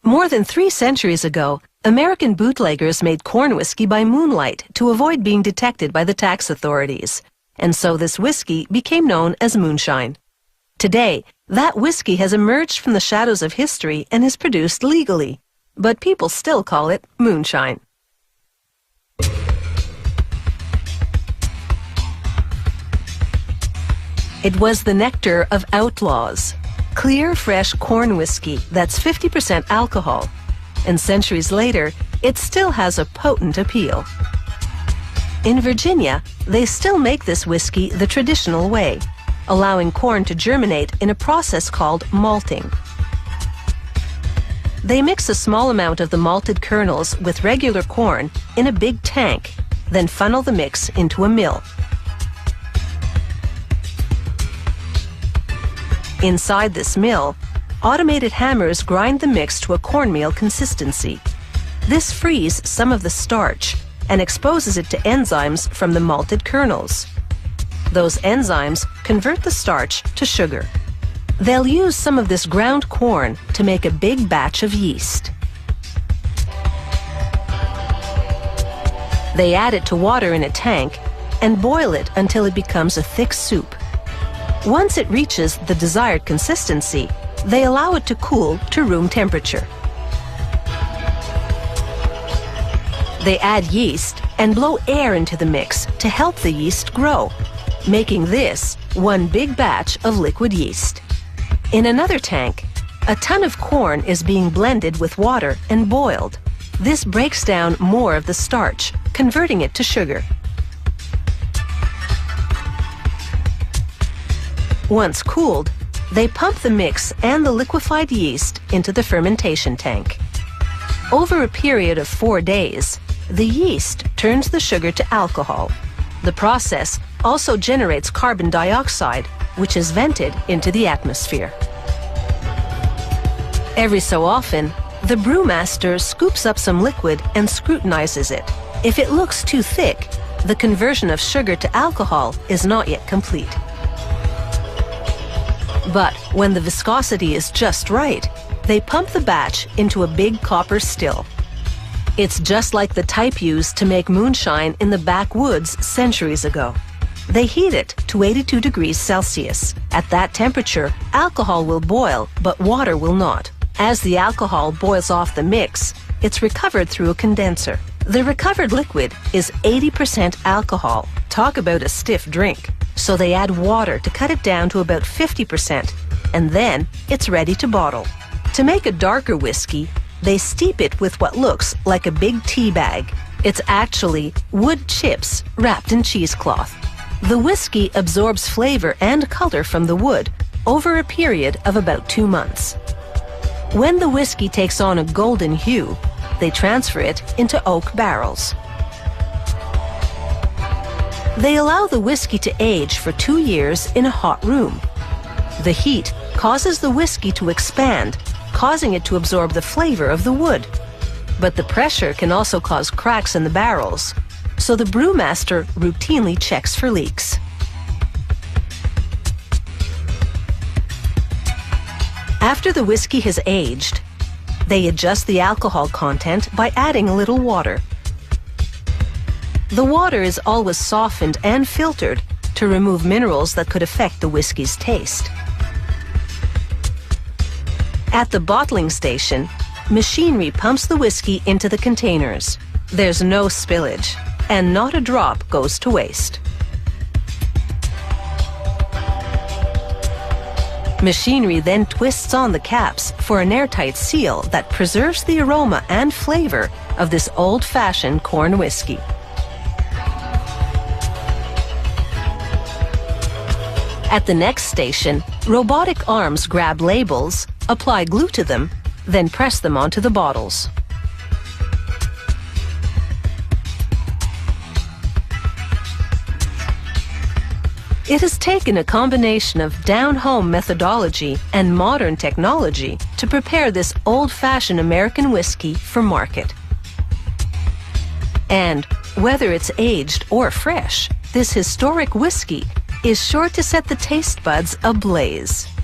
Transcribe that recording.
More than 3 centuries ago, American bootleggers made corn whiskey by moonlight to avoid being detected by the tax authorities, and so this whiskey became known as moonshine. Today, that whiskey has emerged from the shadows of history and is produced legally, but people still call it moonshine. It was the nectar of outlaws. Clear, fresh corn whiskey that's 50% alcohol, and centuries later, it still has a potent appeal. In Virginia, they still make this whiskey the traditional way, allowing corn to germinate in a process called malting. They mix a small amount of the malted kernels with regular corn in a big tank, then funnel the mix into a mill. Inside this mill, automated hammers grind the mix to a cornmeal consistency. This frees some of the starch and exposes it to enzymes from the malted kernels. Those enzymes convert the starch to sugar. They'll use some of this ground corn to make a big batch of yeast. They add it to water in a tank and boil it until it becomes a thick soup. Once it reaches the desired consistency, they allow it to cool to room temperature. They add yeast and blow air into the mix to help the yeast grow, making this one big batch of liquid yeast. In another tank, a ton of corn is being blended with water and boiled. This breaks down more of the starch, converting it to sugar. Once cooled, they pump the mix and the liquefied yeast into the fermentation tank. Over a period of 4 days, the yeast turns the sugar to alcohol. The process also generates carbon dioxide, which is vented into the atmosphere. Every so often, the brewmaster scoops up some liquid and scrutinizes it. If it looks too thick, the conversion of sugar to alcohol is not yet complete. But when the viscosity is just right, they pump the batch into a big copper still. It's just like the type used to make moonshine in the backwoods centuries ago. They heat it to 82 degrees Celsius. At that temperature, alcohol will boil, but water will not. As the alcohol boils off the mix, it's recovered through a condenser. The recovered liquid is 80% alcohol. Talk about a stiff drink. So they add water to cut it down to about 50%, and then it's ready to bottle. To make a darker whiskey, they steep it with what looks like a big tea bag. It's actually wood chips wrapped in cheesecloth. The whiskey absorbs flavor and color from the wood over a period of about 2 months. When the whiskey takes on a golden hue, they transfer it into oak barrels. They allow the whiskey to age for 2 years in a hot room. The heat causes the whiskey to expand, causing it to absorb the flavor of the wood. But the pressure can also cause cracks in the barrels, so the brewmaster routinely checks for leaks. After the whiskey has aged, they adjust the alcohol content by adding a little water. The water is always softened and filtered to remove minerals that could affect the whiskey's taste. At the bottling station, machinery pumps the whiskey into the containers. There's no spillage, and not a drop goes to waste. Machinery then twists on the caps for an airtight seal that preserves the aroma and flavor of this old-fashioned corn whiskey. At the next station, robotic arms grab labels, apply glue to them, then press them onto the bottles. It has taken a combination of down-home methodology and modern technology to prepare this old-fashioned American whiskey for market. And whether it's aged or fresh, this historic whiskey is sure to set the taste buds ablaze.